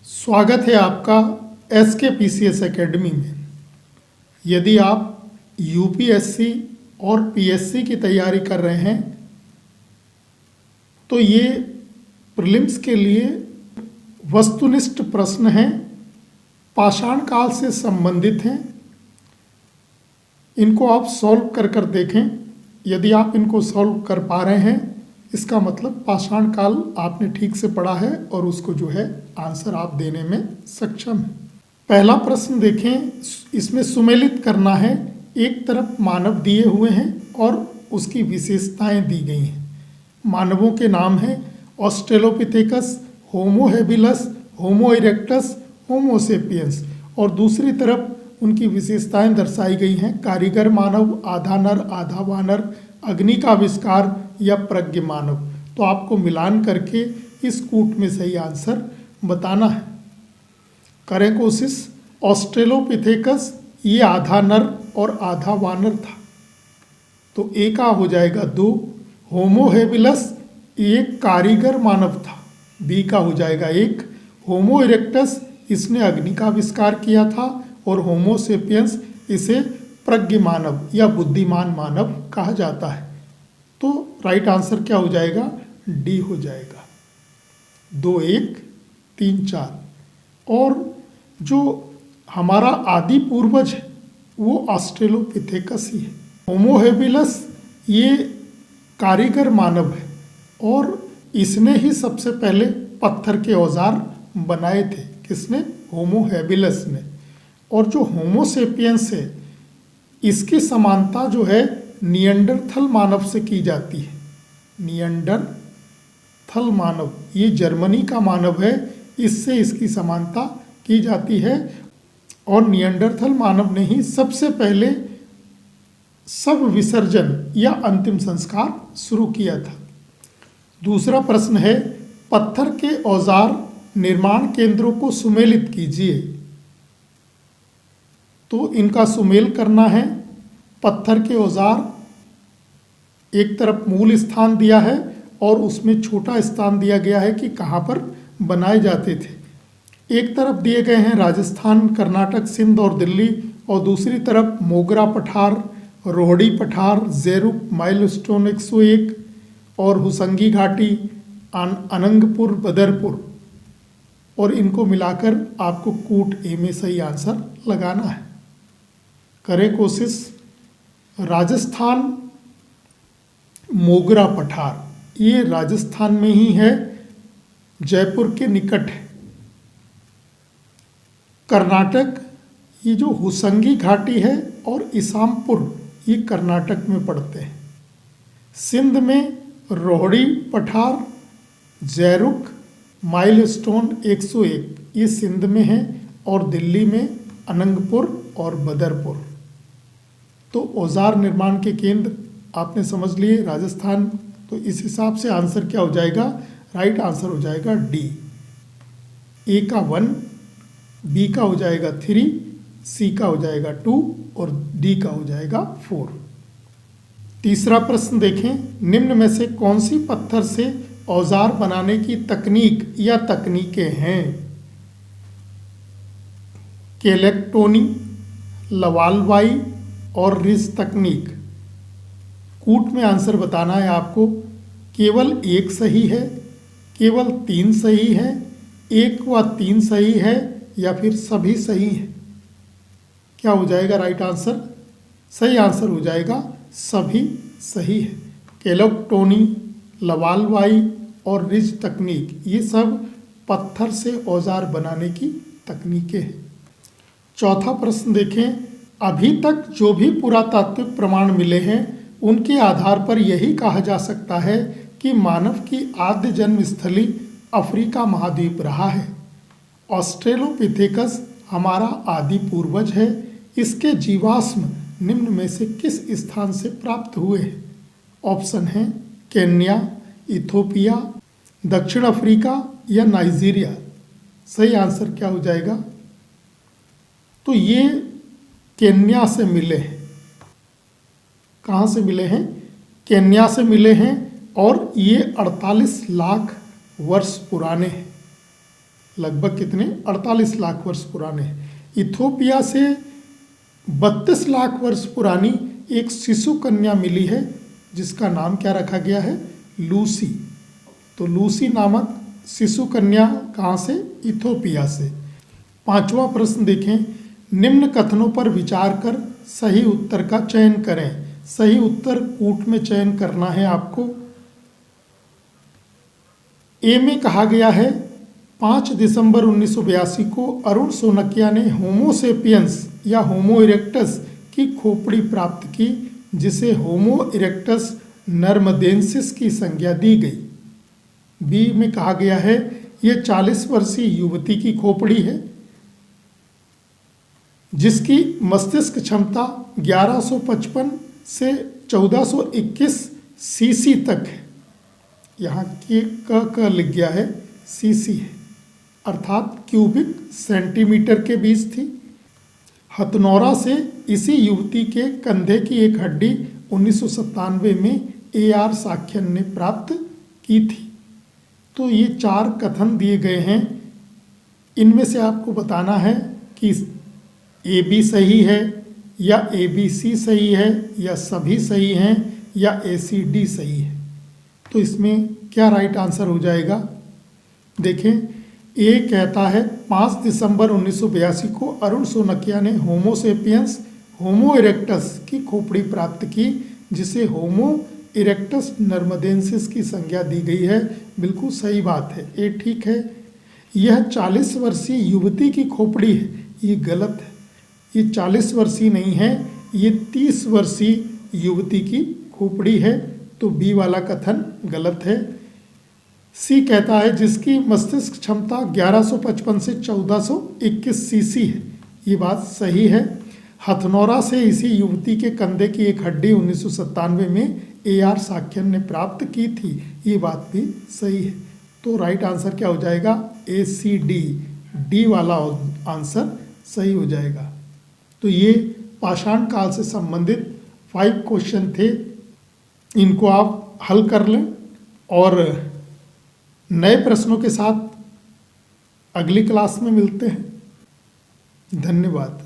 स्वागत है आपका SKPCS एकेडमी में। यदि आप यूपीएससी और पीएससी की तैयारी कर रहे हैं तो ये प्रीलिम्स के लिए वस्तुनिष्ठ प्रश्न हैं, पाषाण काल से संबंधित हैं। इनको आप सॉल्व कर कर देखें। यदि आप इनको सॉल्व कर पा रहे हैं इसका मतलब पाषाण काल आपने ठीक से पढ़ा है और उसको जो है आंसर आप देने में सक्षम हैं। पहला प्रश्न देखें, इसमें सुमेलित करना है। एक तरफ मानव दिए हुए हैं और उसकी विशेषताएं दी गई हैं। मानवों के नाम हैं ऑस्ट्रेलोपिथेकस, होमो हेबिलस, होमो इरेक्टस, होमो सेपियंस, और दूसरी तरफ उनकी विशेषताएं दर्शाई गई हैं। कारीगर मानव, आधा नर आधा वानर, अग्नि का आविष्कार या प्रज्ञ मानव। तो आपको मिलान करके इस कूट में सही आंसर बताना है। करें कोशिश। ऑस्ट्रेलोपिथेकस ये आधा नर और आधा वानर था, तो ए का हो जाएगा 2। होमो हेबिलस ये कारीगर मानव था, बी का हो जाएगा 1। होमो इरेक्टस इसने अग्नि का आविष्कार किया था और होमो सेपियंस इसे प्रज्ञ मानव या बुद्धिमान मानव कहा जाता है। तो राइट आंसर क्या हो जाएगा? डी हो जाएगा। 2, 1, 3, 4। और जो हमारा आदि पूर्वज है वो ऑस्ट्रेलोपिथेकस ही है। होमो हेबिलस ये कारीगर मानव है और इसने ही सबसे पहले पत्थर के औजार बनाए थे। किसने? होमो हेबिलस ने। और जो होमो सेपियंस है इसकी समानता जो है निएंडरथल मानव से की जाती है। निएंडरथल मानव ये जर्मनी का मानव है, इससे इसकी समानता की जाती है। और निएंडरथल मानव ने ही सबसे पहले सब विसर्जन या अंतिम संस्कार शुरू किया था। दूसरा प्रश्न है, पत्थर के औजार निर्माण केंद्रों को सुमेलित कीजिए। तो इनका सुमेल करना है। पत्थर के औजार एक तरफ मूल स्थान दिया है और उसमें छोटा स्थान दिया गया है कि कहाँ पर बनाए जाते थे। एक तरफ दिए गए हैं राजस्थान, कर्नाटक, सिंध और दिल्ली, और दूसरी तरफ मोगरा पठार, रोहड़ी पठार, जेरुक, माइलस्टोन 101 और हुसंगी घाटी, अनंगपुर, बदरपुर। और इनको मिलाकर आपको कूट ए में सही आंसर लगाना है। करें कोशिश। राजस्थान मोगरा पठार ये राजस्थान में ही है, जयपुर के निकट है। कर्नाटक ये जो हुसंगी घाटी है और इसामपुर ये कर्नाटक में पड़ते हैं। सिंध में रोहड़ी पठार, जैरुक, माइलस्टोन 101 ये सिंध में है, और दिल्ली में अनंगपुर और बदरपुर। तो औजार निर्माण के केंद्र आपने समझ लिए राजस्थान। तो इस हिसाब से आंसर क्या हो जाएगा? राइट आंसर हो जाएगा डी। ए का 1, बी का हो जाएगा 3, सी का हो जाएगा 2 और डी का हो जाएगा 4। तीसरा प्रश्न देखें, निम्न में से कौन सी पत्थर से औजार बनाने की तकनीक या तकनीकें हैं? केलेक्टोनी, लवालवाई और रिज तकनीक। कूट में आंसर बताना है आपको। केवल एक सही है, केवल 3 सही है, 1 व 3 सही है, या फिर सभी सही है? क्या हो जाएगा राइट आंसर? सही आंसर हो जाएगा सभी सही है। केलेक्टोनी, लवालवाई और रिज तकनीक ये सब पत्थर से औजार बनाने की तकनीकें हैं। चौथा प्रश्न देखें, अभी तक जो भी पुरातात्विक प्रमाण मिले हैं उनके आधार पर यही कहा जा सकता है कि मानव की आद्य जन्म स्थली अफ्रीका महाद्वीप रहा है। ऑस्ट्रेलोपिथेकस हमारा आदि पूर्वज है। इसके जीवाश्म निम्न में से किस स्थान से प्राप्त हुए हैं? ऑप्शन है केन्या, इथोपिया, दक्षिण अफ्रीका या नाइजीरिया। सही आंसर क्या हो जाएगा? तो ये केन्या से मिले हैं। कहाँ से मिले हैं? केन्या से मिले हैं और ये 48 लाख वर्ष पुराने हैं। लगभग कितने 48 लाख वर्ष पुराने हैं। इथोपिया से 32 लाख वर्ष पुरानी एक शिशु कन्या मिली है जिसका नाम क्या रखा गया है, लूसी। तो लूसी नामक शिशु कन्या कहाँ से, इथोपिया से। 5वां प्रश्न देखें, निम्न कथनों पर विचार कर सही उत्तर का चयन करें। सही उत्तर कूट में चयन करना है आपको। ए में कहा गया है 5 दिसंबर 1982 को अरुण सोनकिया ने होमो सेपियंस या होमो इरेक्टस की खोपड़ी प्राप्त की, जिसे होमो इरेक्टस नर्मदेंसिस की संज्ञा दी गई। बी में कहा गया है ये 40 वर्षीय युवती की खोपड़ी है जिसकी मस्तिष्क क्षमता 1155 से 1421 सीसी तक है। यहाँ के क लिख गया है, सीसी है, अर्थात क्यूबिक सेंटीमीटर के बीच थी। हथनौरा से इसी युवती के कंधे की एक हड्डी 1997 में AR साक्यन ने प्राप्त की थी। तो ये 4 कथन दिए गए हैं। इनमें से आपको बताना है कि AB सही है या ABC सही है या सभी सही हैं या ACD सही है। तो इसमें क्या राइट आंसर हो जाएगा, देखें। ए कहता है 5 दिसंबर 1982 को अरुण सोनकिया ने होमो सेपियंस होमो इरेक्टस की खोपड़ी प्राप्त की, जिसे होमो इरेक्टस नर्मदेंसिस की संज्ञा दी गई है। बिल्कुल सही बात है, ये ठीक है। यह 40 वर्षीय युवती की खोपड़ी है, ये गलत है। ये 40 वर्षीय नहीं है, ये 30 वर्षीय युवती की खोपड़ी है। तो बी वाला कथन गलत है। सी कहता है जिसकी मस्तिष्क क्षमता 1155 से 1421 सीसी है, ये बात सही है। हथनौरा से इसी युवती के कंधे की एक हड्डी 1997 में AR साक्यन ने प्राप्त की थी, ये बात भी सही है। तो राइट आंसर क्या हो जाएगा, ACD, डी वाला आंसर सही हो जाएगा। तो ये पाषाण काल से संबंधित 5 क्वेश्चन थे, इनको आप हल कर लें और नए प्रश्नों के साथ अगली क्लास में मिलते हैं। धन्यवाद।